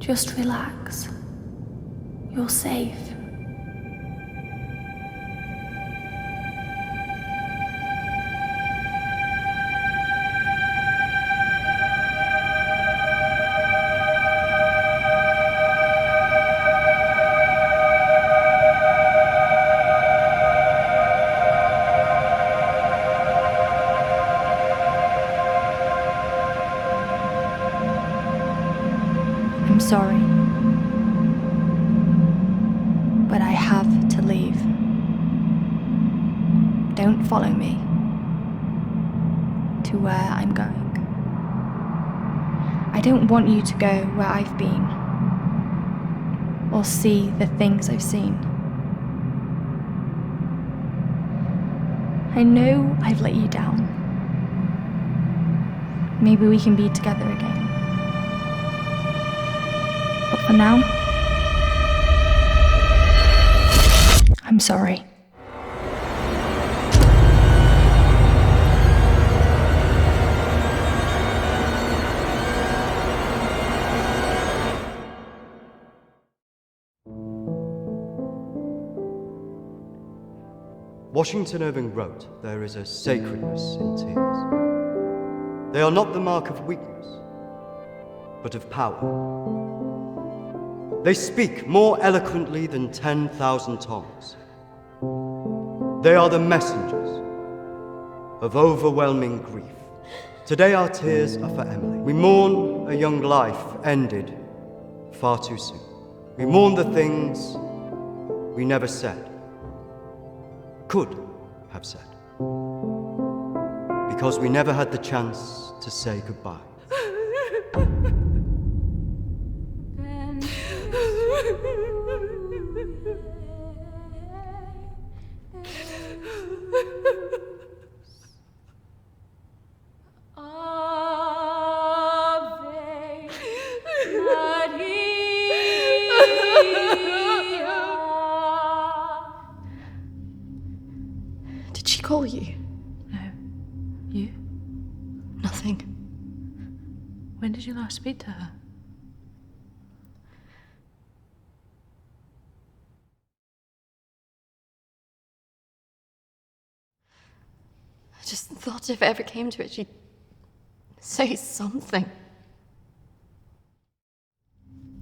Just relax. You're safe. I'm sorry, but I have to leave. Don't follow me to where I'm going. I don't want you to go where I've been or see the things I've seen. I know I've let you down. Maybe we can be together again. But for now, I'm sorry. Washington Irving wrote, "There is a sacredness in tears. They are not the mark of weakness, but of power. They speak more eloquently than 10,000 tongues. They are the messengers of overwhelming grief. Today our tears are for Emily. We mourn a young life ended far too soon. We mourn the things we never said, could have said, because we never had the chance to say goodbye. Did she call you? No. You? Nothing. When did you last speak to her? I just thought if it ever came to it, she'd say something.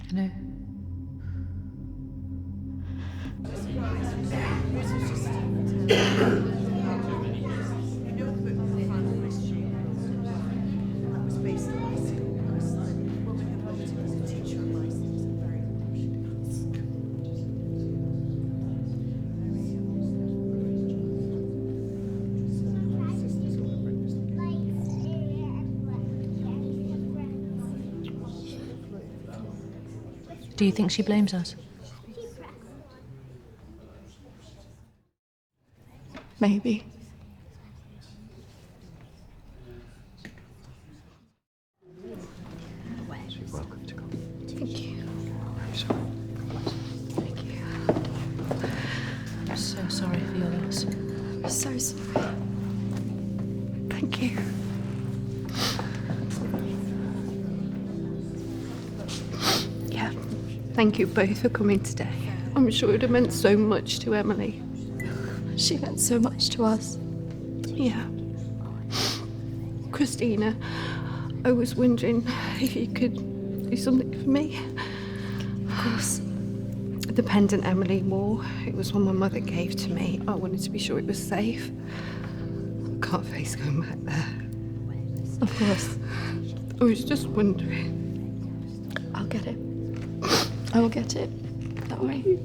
I know. Do you think she blames us? Maybe. You're welcome to come. Thank you. I'm sorry. Thank you. I'm so sorry for your loss. I'm so sorry. Thank you. Yeah. Thank you both for coming today. I'm sure it would have meant so much to Emily. She meant so much to us. Yeah. Christina, I was wondering if you could do something for me. Of course. The pendant Emily wore, it was one my mother gave to me. I wanted to be sure it was safe. I can't face going back there. Of course. I was just wondering. I'll get it. I will get it. Don't worry.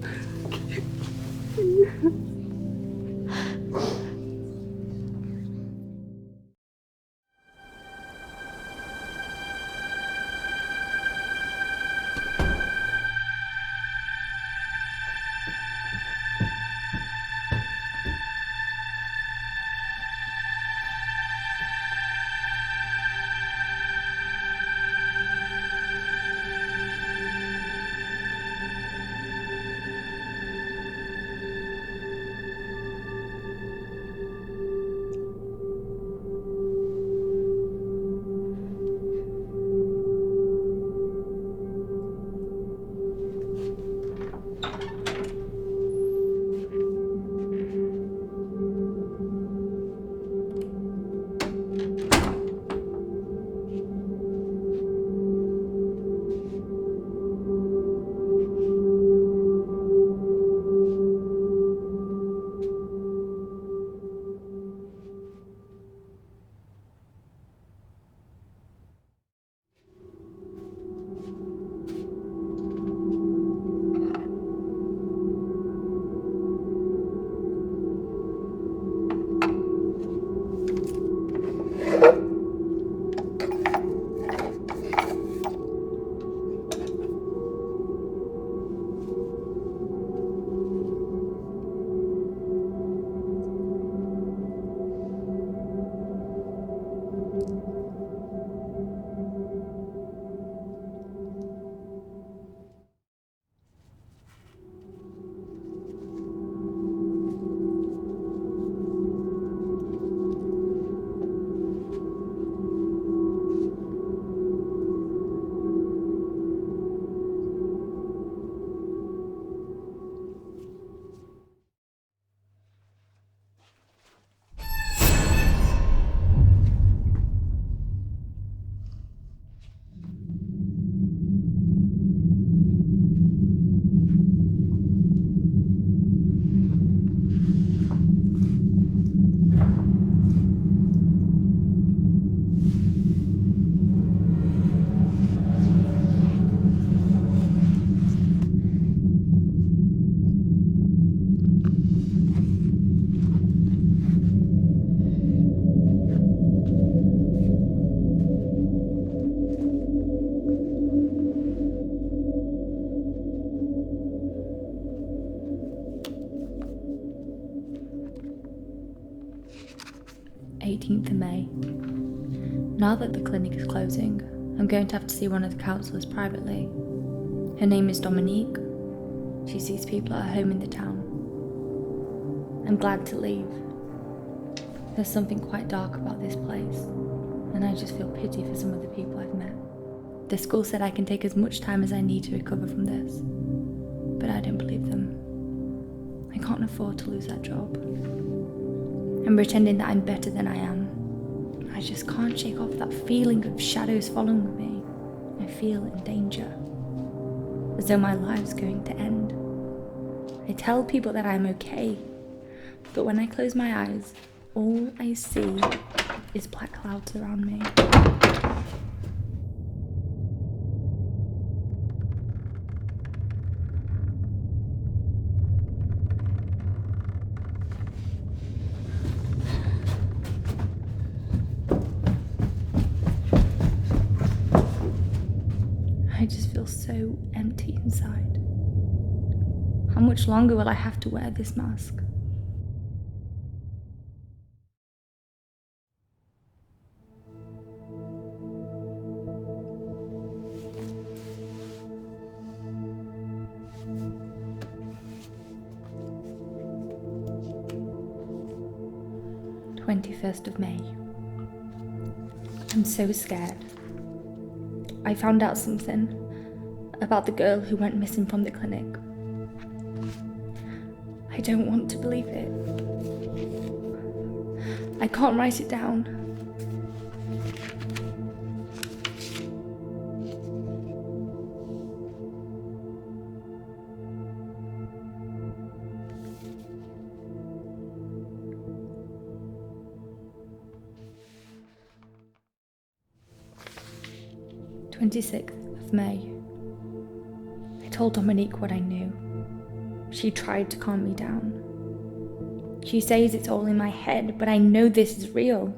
18th of May. Now that the clinic is closing, I'm going to have to see one of the counsellors privately. Her name is Dominique. She sees people at her home in the town. I'm glad to leave. There's something quite dark about this place, and I just feel pity for some of the people I've met. The school said I can take as much time as I need to recover from this, but I don't believe them. I can't afford to lose that job. I'm pretending that I'm better than I am. I just can't shake off that feeling of shadows following me. I feel in danger, as though my life's going to end. I tell people that I'm okay, but when I close my eyes, all I see is black clouds around me. I just feel so empty inside. How much longer will I have to wear this mask? of May. I'm so scared. I found out something about the girl who went missing from the clinic. I don't want to believe it. I can't write it down. of May. I told Dominique what I knew. She tried to calm me down. She says it's all in my head, but I know this is real.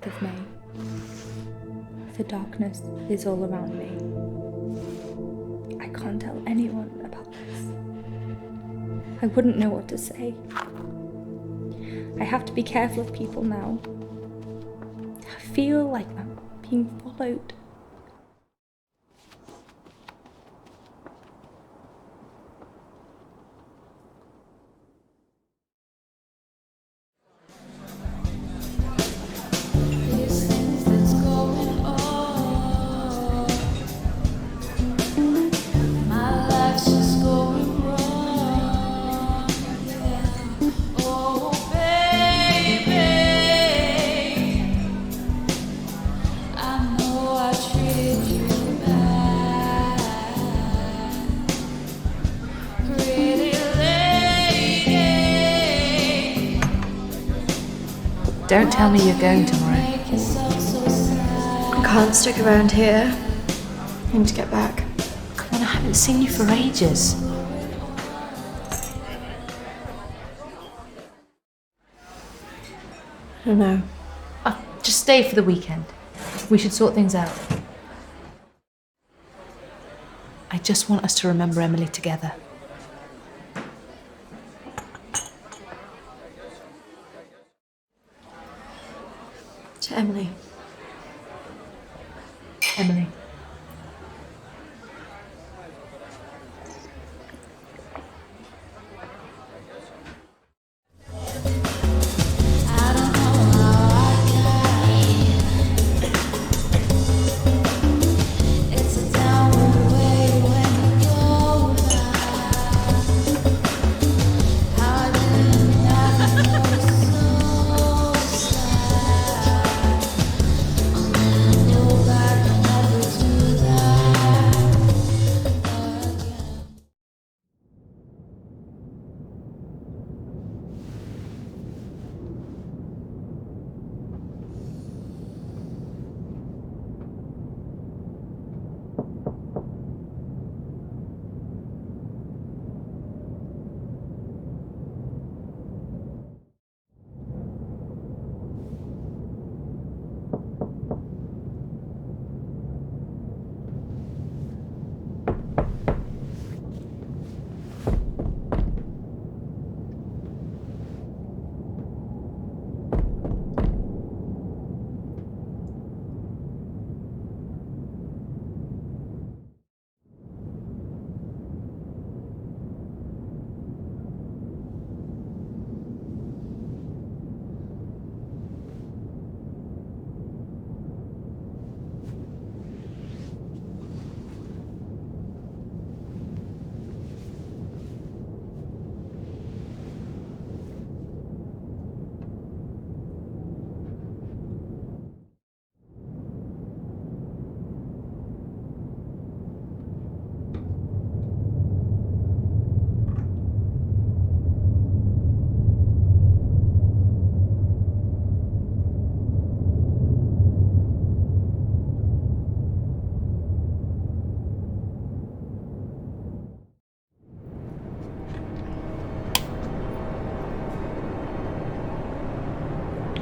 of May. The darkness is all around me. I can't tell anyone about this. I wouldn't know what to say. I have to be careful of people now. I feel like I'm being followed. Don't tell me you're going tomorrow. I can't stick around here. I need to get back. Come on, I haven't seen you for ages. I don't know. Just stay for the weekend. We should sort things out. I just want us to remember Emily together. To Emily. Emily.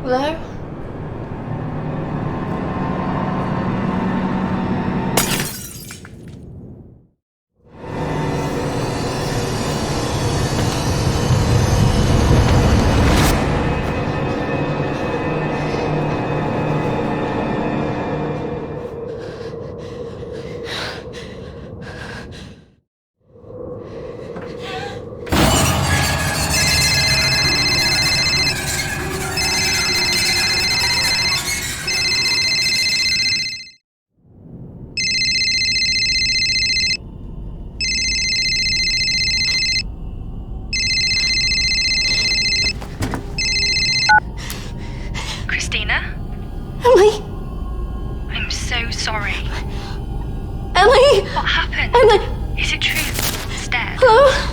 Hello? Christina? Emily! I'm so sorry. Emily! What happened? Emily! Is it true? It's dead. Hello?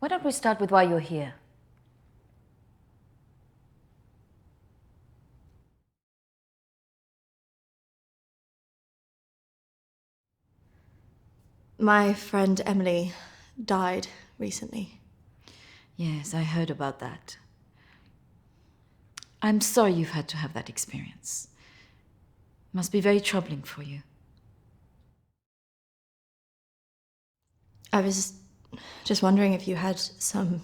Why don't we start with why you're here? My friend Emily died recently. Yes, I heard about that. I'm sorry you've had to have that experience. Must be very troubling for you. I was just wondering if you had some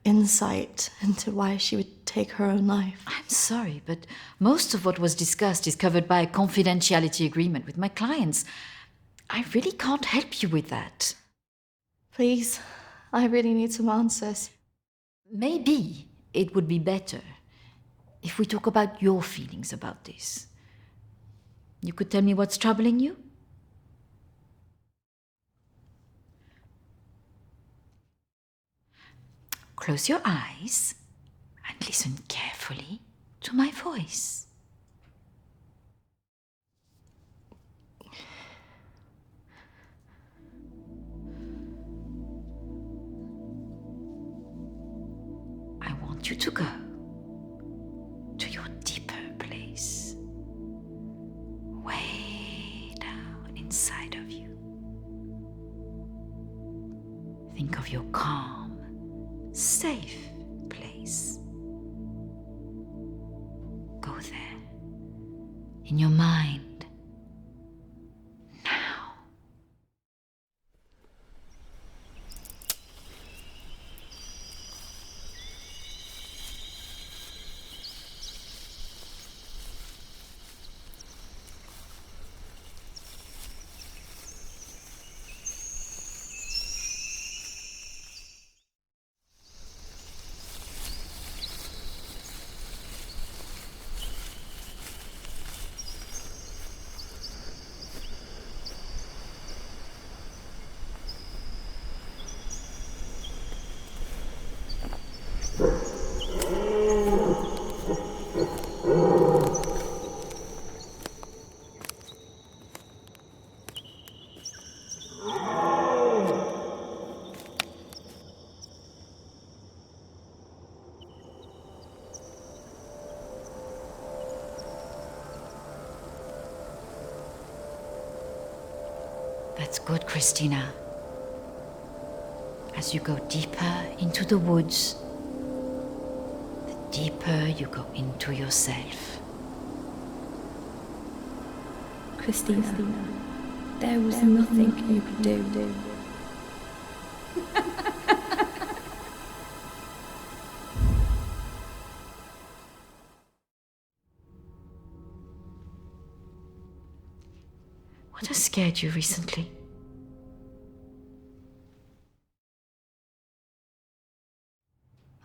insight into why she would take her own life. I'm sorry, but most of what was discussed is covered by a confidentiality agreement with my clients. I really can't help you with that. Please, I really need some answers. Maybe it would be better if we talk about your feelings about this. You could tell me what's troubling you? Close your eyes and listen carefully to my voice. I want you to go to your deeper place, way down inside of you. Think of your calm, safe place. Go there, in your mind, now. That's good, Christina. As you go deeper into the woods, the deeper you go into yourself. Christina, there was nothing you could do. What has scared you recently?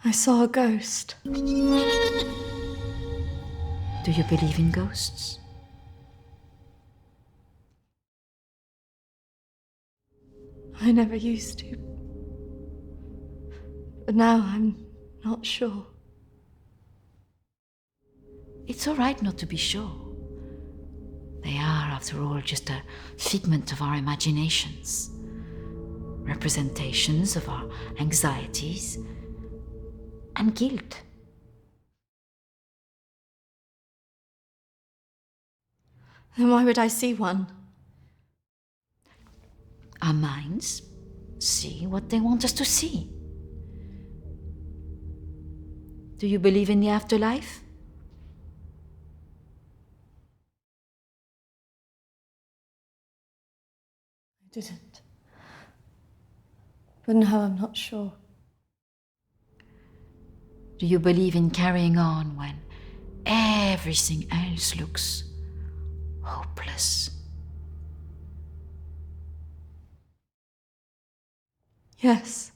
I saw a ghost. Do you believe in ghosts? I never used to. But now I'm not sure. It's all right not to be sure. They are, after all, just a figment of our imaginations, representations of our anxieties and guilt. Then why would I see one? Our minds see what they want us to see. Do you believe in the afterlife? I didn't. But now I'm not sure. Do you believe in carrying on when everything else looks hopeless? Yes.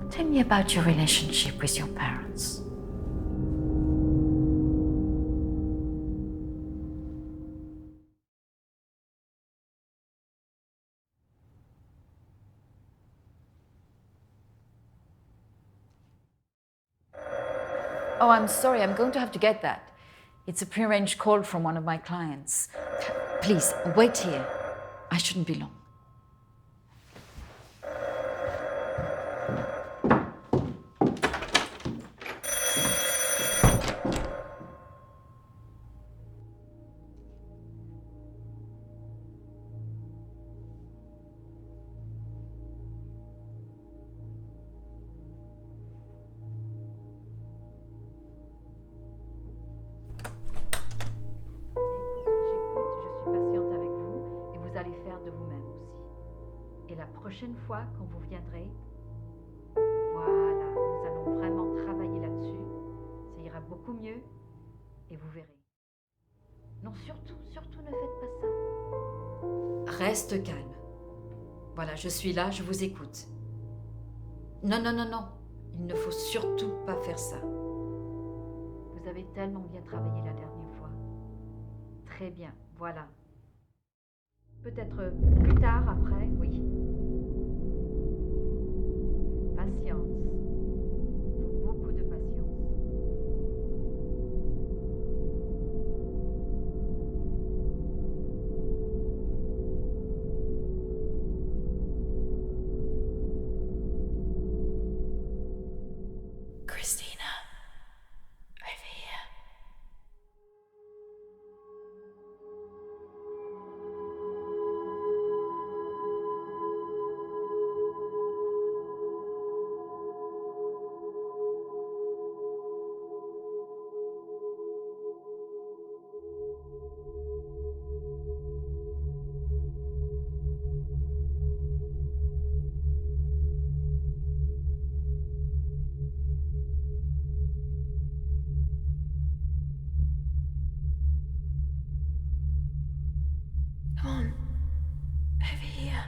Tell me about your relationship with your parents. Oh, I'm sorry, I'm going to have to get that. It's a prearranged call from one of my clients. Please, wait here. I shouldn't be long. Et la prochaine fois quand vous viendrez, voilà, nous allons vraiment travailler là-dessus. Ça ira beaucoup mieux et vous verrez. Non, surtout, surtout ne faites pas ça. Reste calme. Voilà, je suis là, je vous écoute. Non, non, non, non. Il ne faut surtout pas faire ça. Vous avez tellement bien travaillé la dernière fois. Très bien, voilà. Peut-être plus tard, après, oui. Patience. Faut beaucoup de patience. Christina, over here. Come on, over here.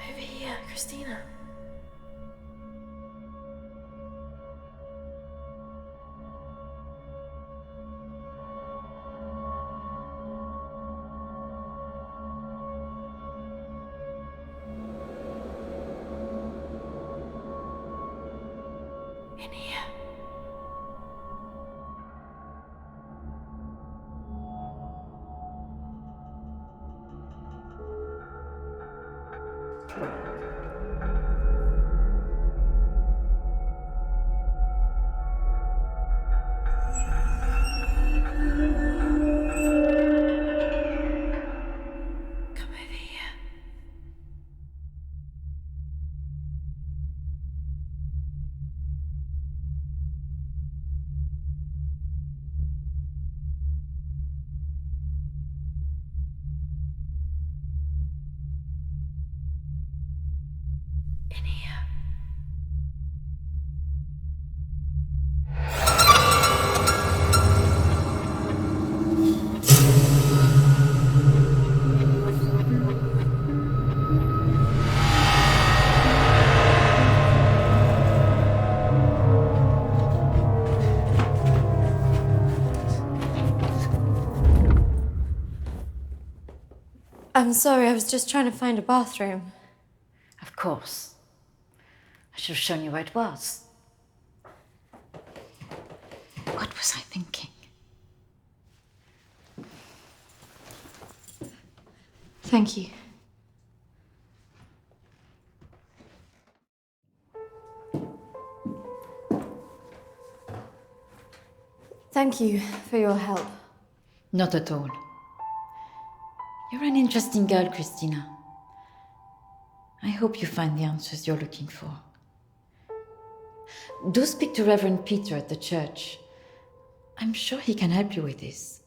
Over here, Christina. In here. Come over here. In here. I'm sorry, I was just trying to find a bathroom. Of course. I should have shown you where it was. What was I thinking? Thank you. Thank you for your help. Not at all. You're an interesting girl, Christina. I hope you find the answers you're looking for. Do speak to Reverend Peter at the church. I'm sure he can help you with this.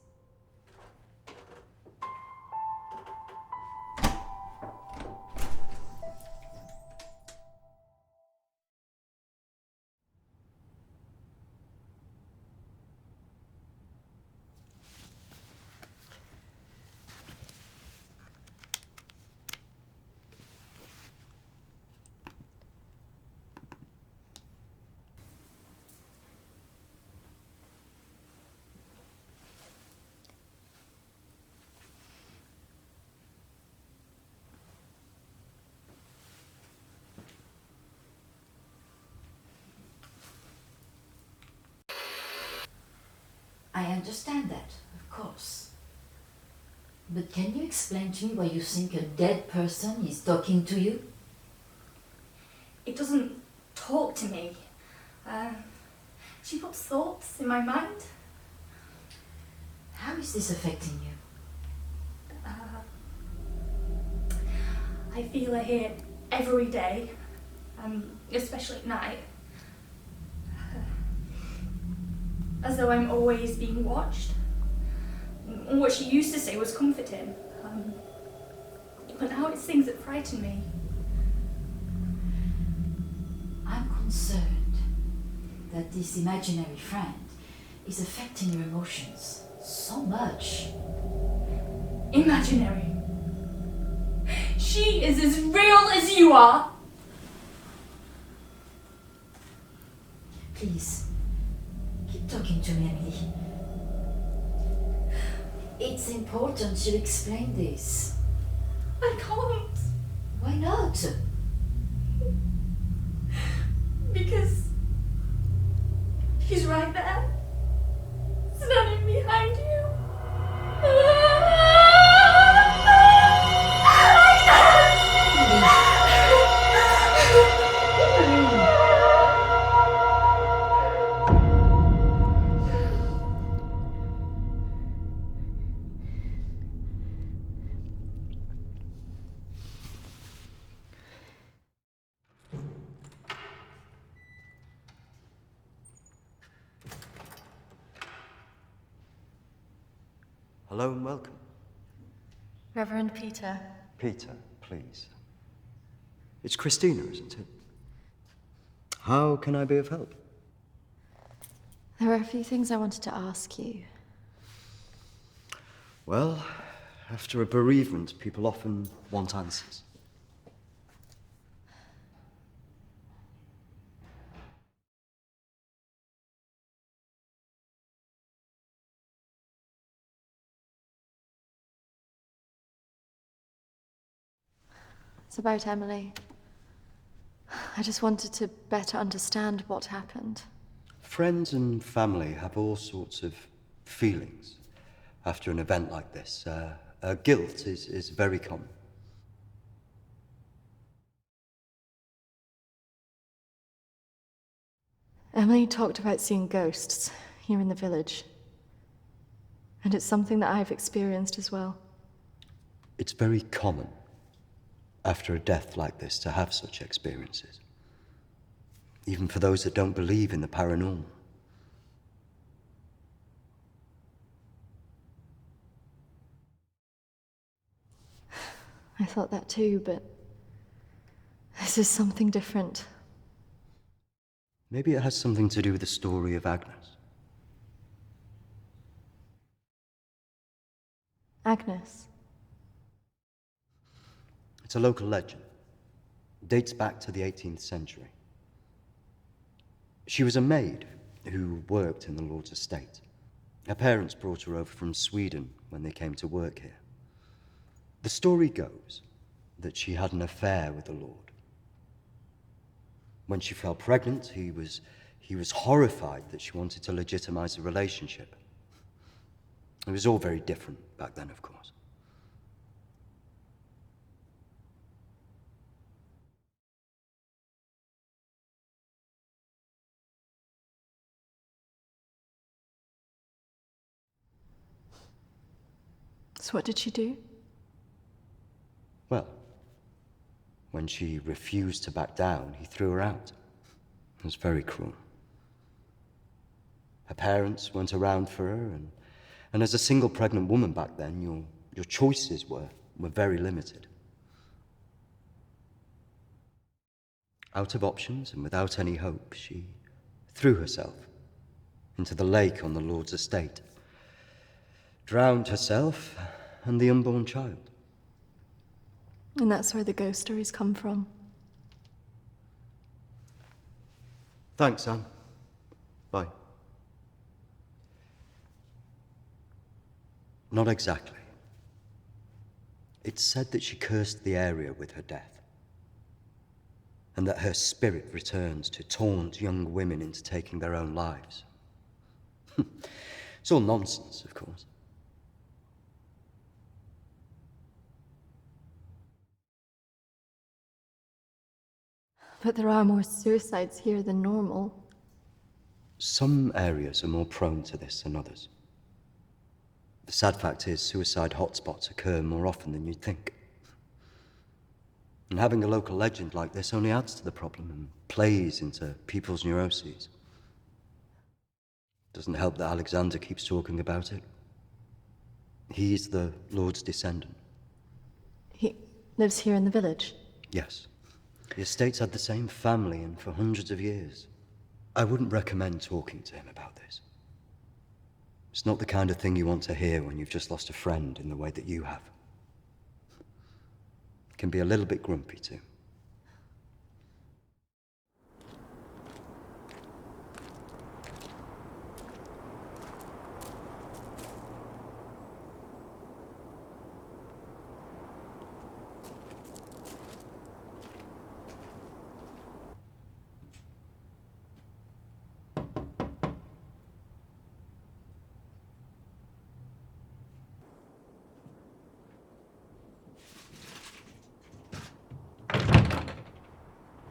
I understand that, of course. But can you explain to me why you think a dead person is talking to you? It doesn't talk to me. She puts thoughts in my mind. How is this affecting you? I I feel her here every day, especially at night. As though I'm always being watched. What she used to say was comforting. But now it's things that frighten me. I'm concerned that this imaginary friend is affecting your emotions so much. Imaginary. She is as real as you are. Please, keep talking to me, Emily. It's important you explain this. I can't. Why not? Because he's right there, standing behind you. Hello and welcome. Reverend Peter. Peter, please. It's Christina, isn't it? How can I be of help? There are a few things I wanted to ask you. Well, after a bereavement, people often want answers. It's about Emily. I just wanted to better understand what happened. Friends and family have all sorts of feelings after an event like this. Guilt is very common. Emily talked about seeing ghosts here in the village. And it's something that I've experienced as well. It's very common after a death like this to have such experiences. Even for those that don't believe in the paranormal. I thought that too, but this is something different. Maybe it has something to do with the story of Agnes. Agnes. It's a local legend. It dates back to the 18th century. She was a maid who worked in the Lord's estate. Her parents brought her over from Sweden when they came to work here. The story goes that she had an affair with the Lord. When she fell pregnant, he was horrified that she wanted to legitimize the relationship. It was all very different back then, of course. So what did she do? Well, when she refused to back down, he threw her out. It was very cruel. Her parents weren't around for her, and as a single pregnant woman back then, your choices were very limited. Out of options and without any hope, she threw herself into the lake on the Lord's estate, drowned herself and the unborn child. And that's where the ghost stories come from. Thanks, Anne. Bye. Not exactly. It's said that she cursed the area with her death, and that her spirit returns to taunt young women into taking their own lives. It's all nonsense, of course. But there are more suicides here than normal. Some areas are more prone to this than others. The sad fact is, suicide hotspots occur more often than you'd think. And having a local legend like this only adds to the problem and plays into people's neuroses. Doesn't help that Alexander keeps talking about it. He's the Lord's descendant. He lives here in the village? Yes. The estate's had the same family and for hundreds of years. I wouldn't recommend talking to him about this. It's not the kind of thing you want to hear when you've just lost a friend in the way that you have. Can be a little bit grumpy too.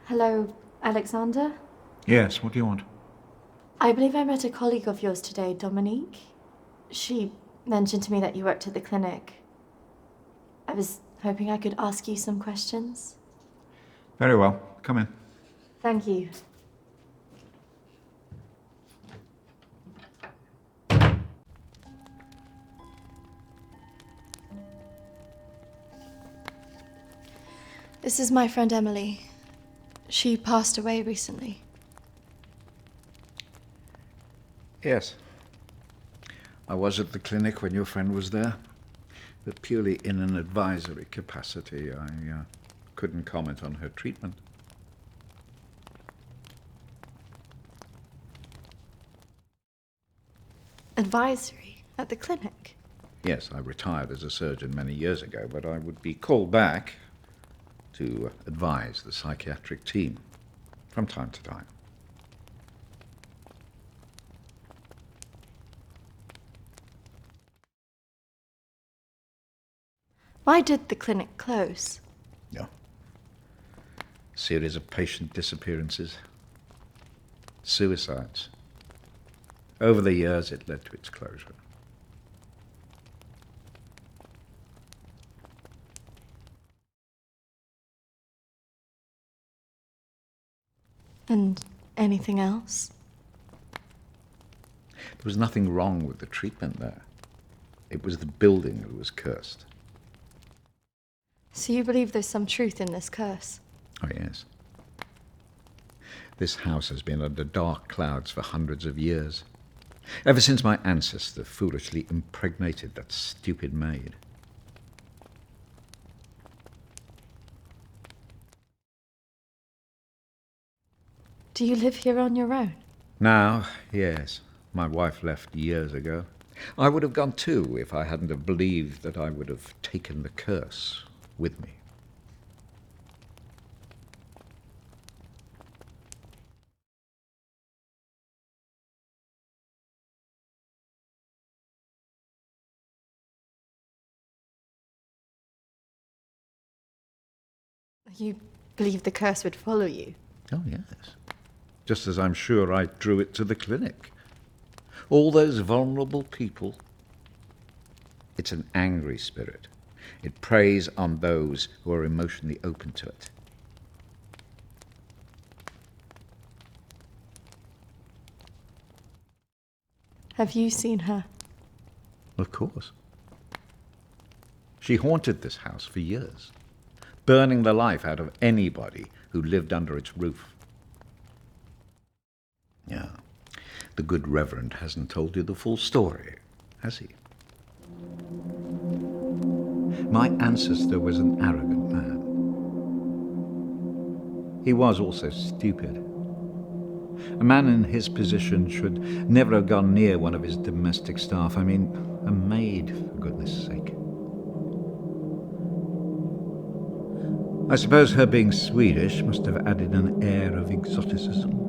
Hello, Alexander? Yes, what do you want? I believe I met a colleague of yours today, Dominique. She mentioned to me that you worked at the clinic. I was hoping I could ask you some questions. Very well. Come in. Thank you. This is my friend Emily. She passed away recently. Yes. I was at the clinic when your friend was there, but purely in an advisory capacity. I couldn't comment on her treatment. Advisory? At the clinic? Yes, I retired as a surgeon many years ago, but I would be called back to advise the psychiatric team from time to time. Why did the clinic close? No. Series of patient disappearances. Suicides. Over the years, it led to its closure. And anything else? There was nothing wrong with the treatment there. It was the building that was cursed. So you believe there's some truth in this curse? Oh, yes. This house has been under dark clouds for hundreds of years. Ever since my ancestor foolishly impregnated that stupid maid. Do you live here on your own? Now, yes. My wife left years ago. I would have gone too if I hadn't have believed that I would have taken the curse with me. You believe the curse would follow you? Oh, yes. Just as I'm sure I drew it to the clinic. All those vulnerable people. It's an angry spirit. It preys on those who are emotionally open to it. Have you seen her? Of course. She haunted this house for years, burning the life out of anybody who lived under its roof. Yeah, the good Reverend hasn't told you the full story, has he? My ancestor was an arrogant man. He was also stupid. A man in his position should never have gone near one of his domestic staff. I mean, a maid, for goodness sake. I suppose her being Swedish must have added an air of exoticism.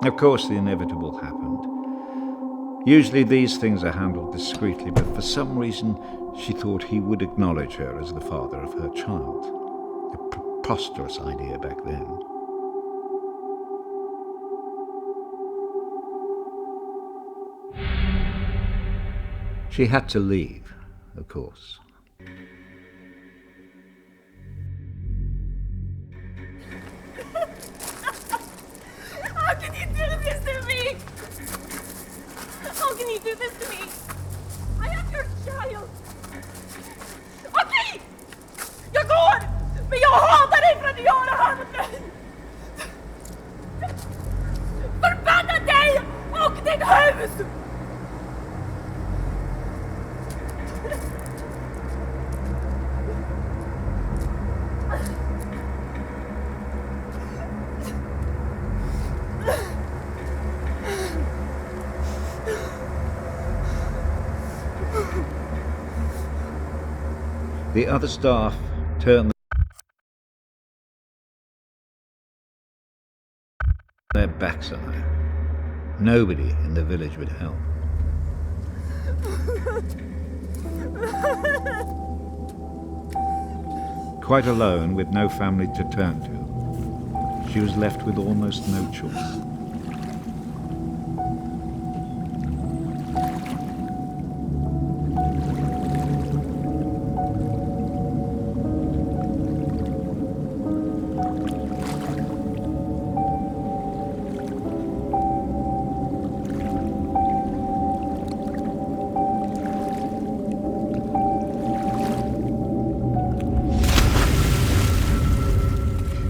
Of course, the inevitable happened. Usually these things are handled discreetly, but for some reason she thought he would acknowledge her as the father of her child. A preposterous idea back then. She had to leave, of course. How can you do this to me? How can you do this to me? I am your child. Okej! Jag går! Men jag hatar dig för att göra det här mot mig! Förbanna dig och ditt hus! The other staff turned their backs on her. Nobody in the village would help. Quite alone, with no family to turn to, she was left with almost no choice.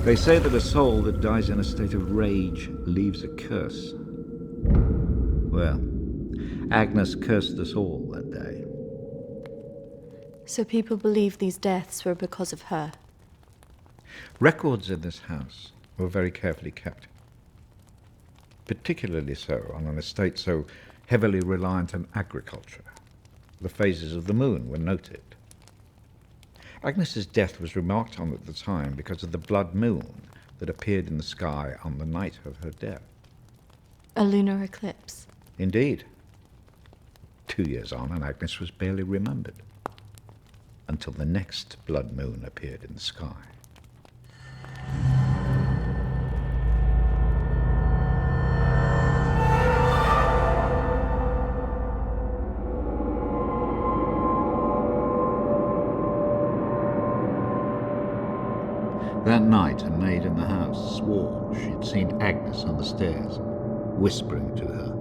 They say that a soul that dies in a state of rage leaves a curse. Well, Agnes cursed us all that day. So people believe these deaths were because of her. Records in this house were very carefully kept. Particularly so on an estate so heavily reliant on agriculture. The phases of the moon were noted. Agnes's death was remarked on at the time because of the blood moon that appeared in the sky on the night of her death. A lunar eclipse. Indeed. 2 years on, and Agnes was barely remembered, until the next blood moon appeared in the sky. That night, a maid in the house swore she'd seen Agnes on the stairs, whispering to her.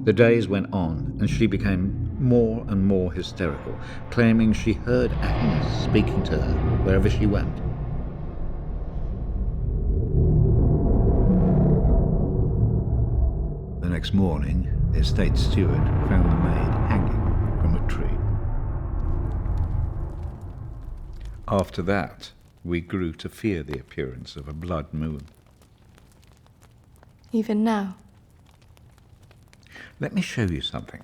The days went on, and she became more and more hysterical, claiming she heard Agnes speaking to her wherever she went. The next morning, the estate steward found the maid hanging from a tree. After that, we grew to fear the appearance of a blood moon. Even now. Let me show you something.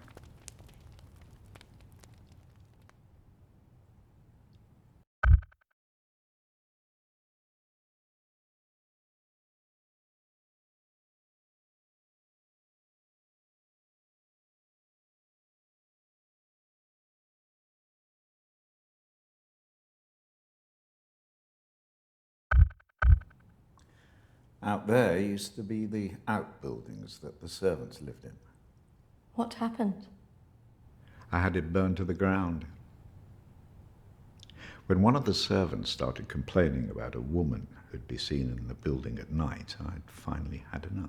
Out there used to be the outbuildings that the servants lived in. What happened? I had it burned to the ground. When one of the servants started complaining about a woman who'd be seen in the building at night, I'd finally had enough.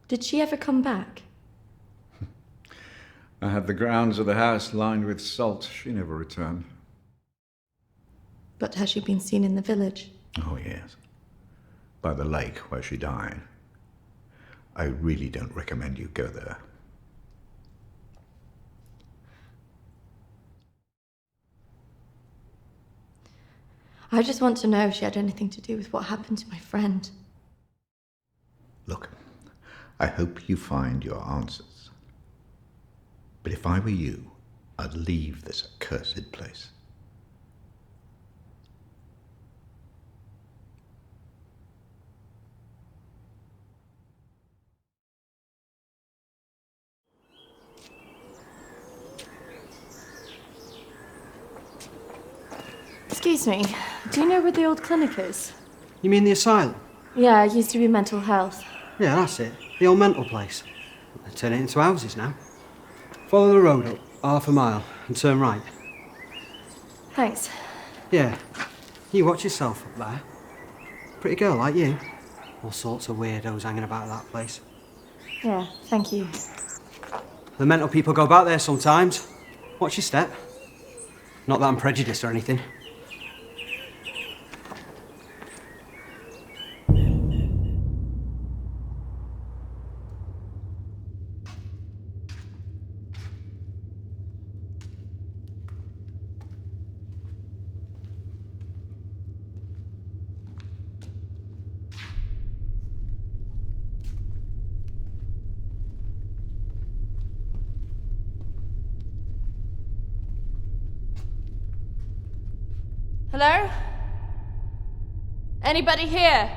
Did she ever come back? I had the grounds of the house lined with salt. She never returned. But has she been seen in the village? Oh, yes. By the lake where she died. I really don't recommend you go there. I just want to know if she had anything to do with what happened to my friend. Look, I hope you find your answers. But if I were you, I'd leave this accursed place. Excuse me, do you know where the old clinic is? You mean the asylum? Yeah, it used to be mental health. Yeah, that's it. The old mental place. They're turning it into houses now. Follow the road up, half a mile, and turn right. Thanks. Yeah. You watch yourself up there. Pretty girl like you. All sorts of weirdos hanging about that place. Yeah, thank you. The mental people go back there sometimes. Watch your step. Not that I'm prejudiced or anything. Hello? Anybody here?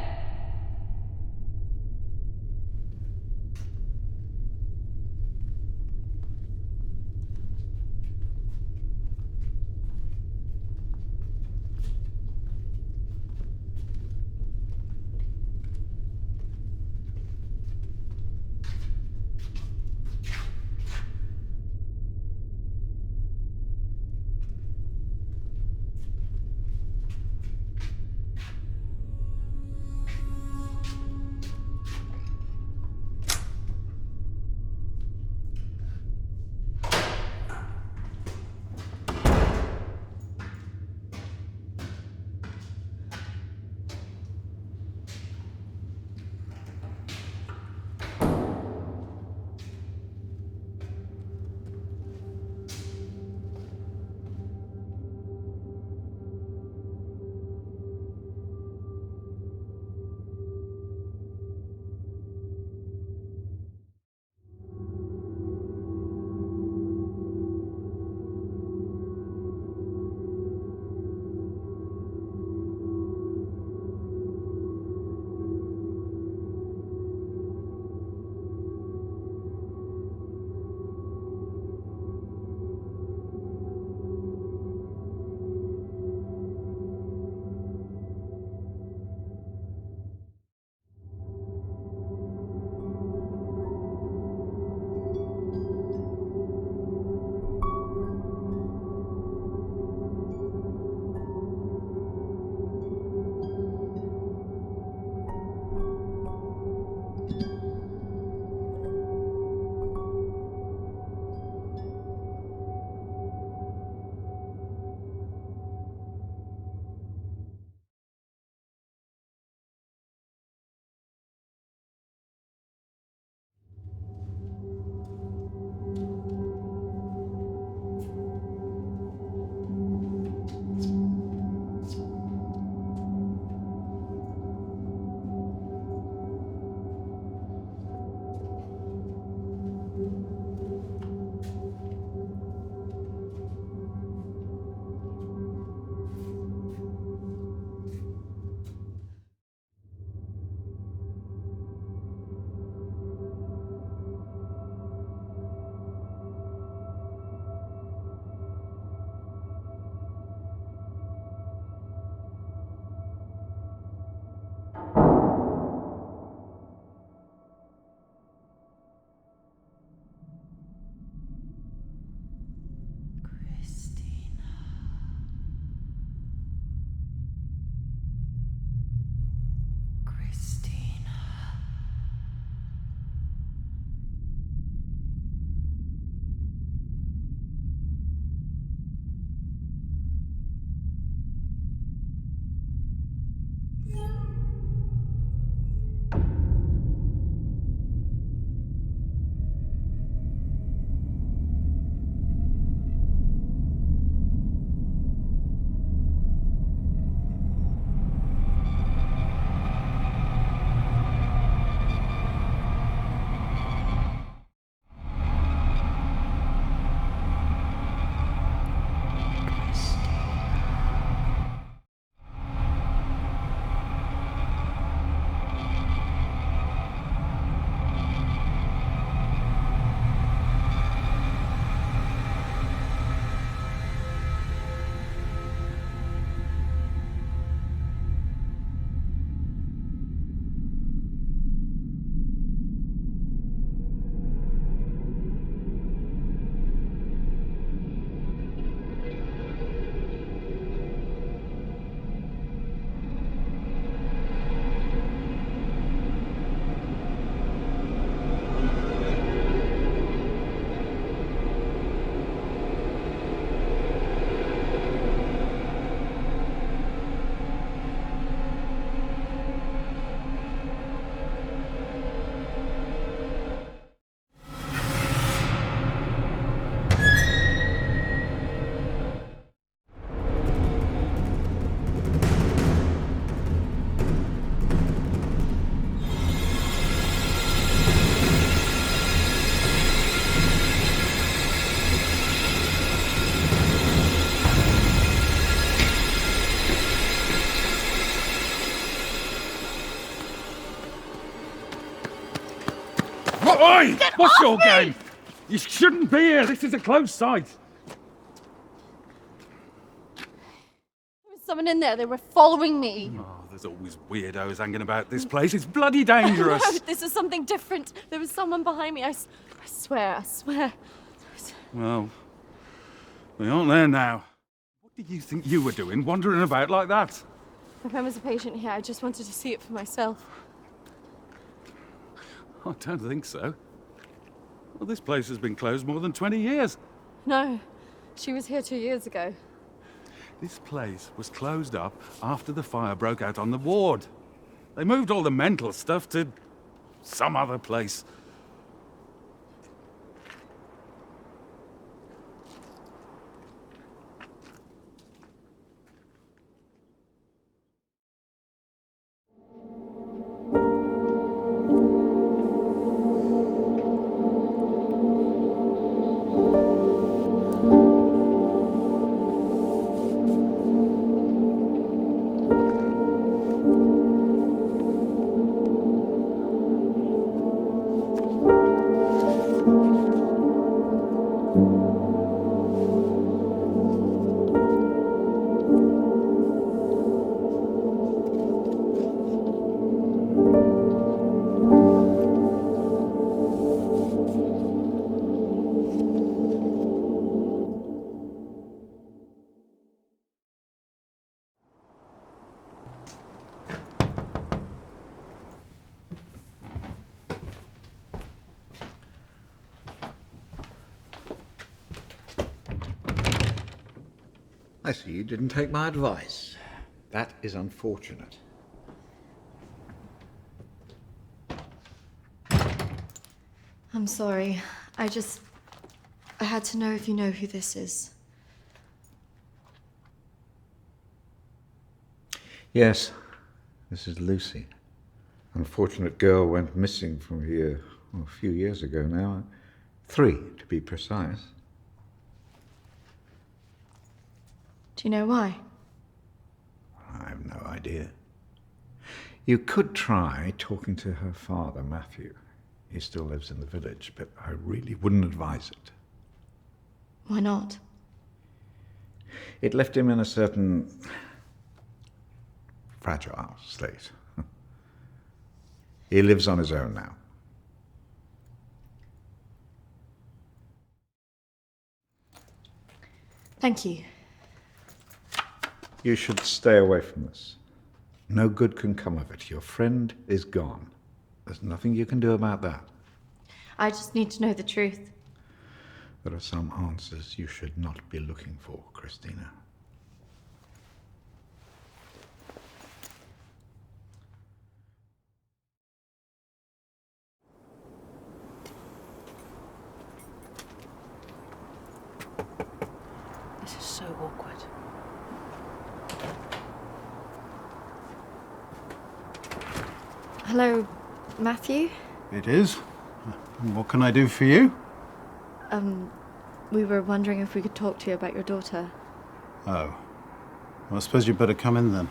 Oi! What's your game? You shouldn't be here. This is a closed site. There was someone in there. They were following me. Oh, there's always weirdos hanging about this place. It's bloody dangerous. No, this is something different. There was someone behind me. I swear. Well, we aren't there now. What did you think you were doing, wandering about like that? My friend was a patient here. I just wanted to see it for myself. I don't think so. Well, this place has been closed more than 20 years. No, she was here 2 years ago. This place was closed up after the fire broke out on the ward. They moved all the mental stuff to some other place. I see you didn't take my advice. That is unfortunate. I'm sorry. I had to know if you know who this is. Yes, this is Lucy. Unfortunate girl went missing from here a few years ago now. 3, to be precise. Do you know why? I have no idea. You could try talking to her father, Matthew. He still lives in the village, but I really wouldn't advise it. Why not? It left him in a certain fragile state. He lives on his own now. Thank you. You should stay away from this. No good can come of it. Your friend is gone. There's nothing you can do about that. I just need to know the truth. There are some answers you should not be looking for, Christina. This is so awkward. Hello, Matthew? It is. What can I do for you? We were wondering if we could talk to you about your daughter. Oh. Well, I suppose you'd better come in then.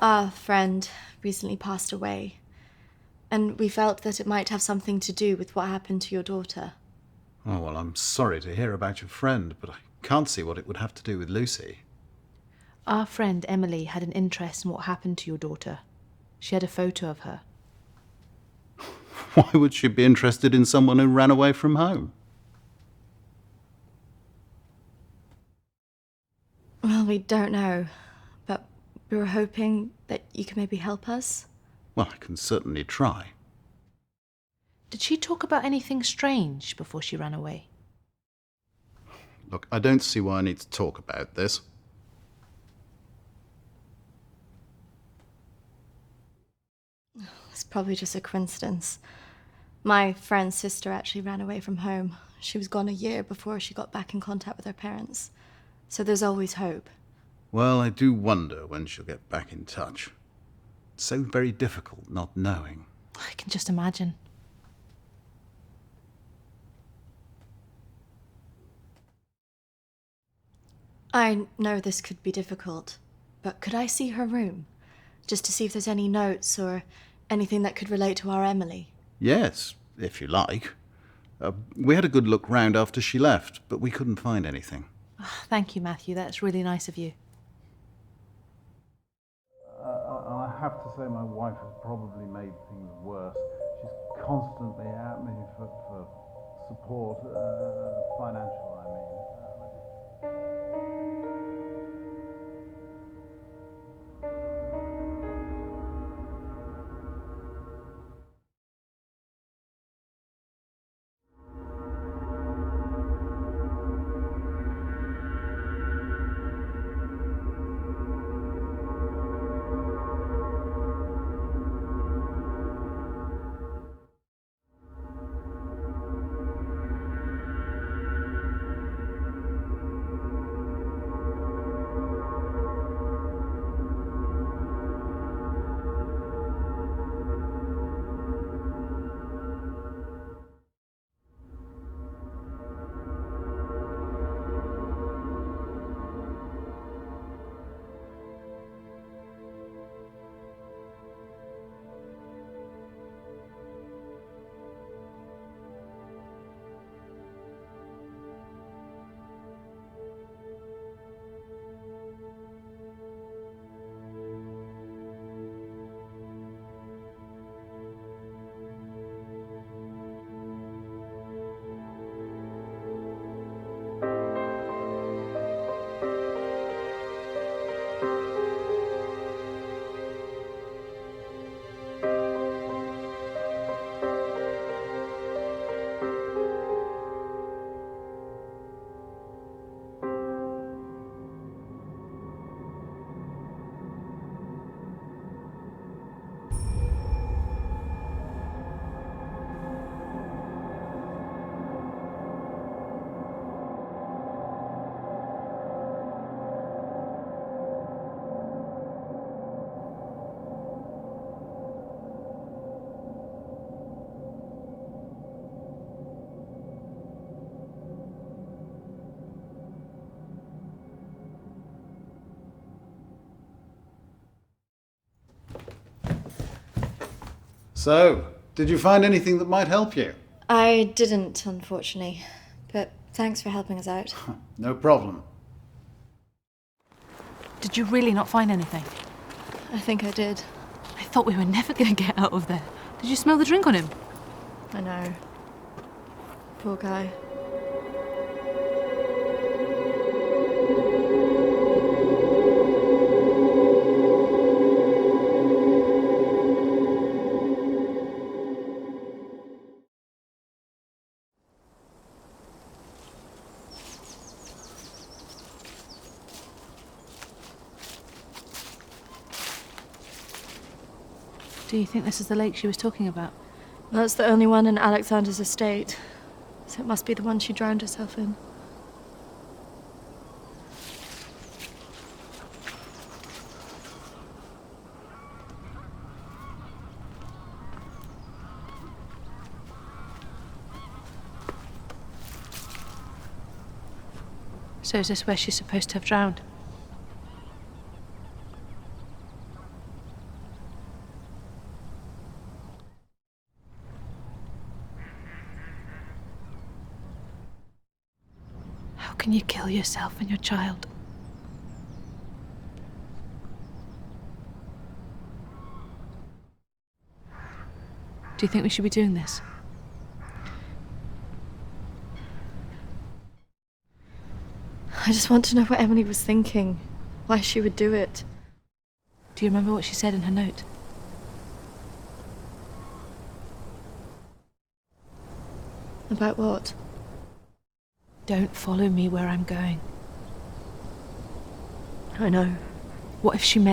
Our friend recently passed away, and we felt that it might have something to do with what happened to your daughter. Oh, well, I'm sorry to hear about your friend, but I can't see what it would have to do with Lucy. Our friend Emily had an interest in what happened to your daughter. She had a photo of her. Why would she be interested in someone who ran away from home? Well, we don't know, but we were hoping that you could maybe help us. Well, I can certainly try. Did she talk about anything strange before she ran away? Look, I don't see why I need to talk about this. It's probably just a coincidence. My friend's sister actually ran away from home. She was gone a year before she got back in contact with her parents. So there's always hope. Well, I do wonder when she'll get back in touch. It's so very difficult not knowing. I can just imagine. I know this could be difficult, but could I see her room? Just to see if there's any notes or anything that could relate to our Emily. Yes, if you like. We had a good look round after she left, but we couldn't find anything. Oh, thank you, Matthew. That's really nice of you. I have to say my wife has probably made things worse. She's constantly at me for support, financial, I mean. So, did you find anything that might help you? I didn't, unfortunately. But thanks for helping us out. No problem. Did you really not find anything? I think I did. I thought we were never going to get out of there. Did you smell the drink on him? I know. Poor guy. Do you think this is the lake she was talking about? Well, it's the only one in Alexander's estate, so it must be the one she drowned herself in. So is this where she's supposed to have drowned? How can you kill yourself and your child? Do you think we should be doing this? I just want to know what Emily was thinking, why she would do it. Do you remember what she said in her note? About what? Don't follow me where I'm going. I know. What if she meant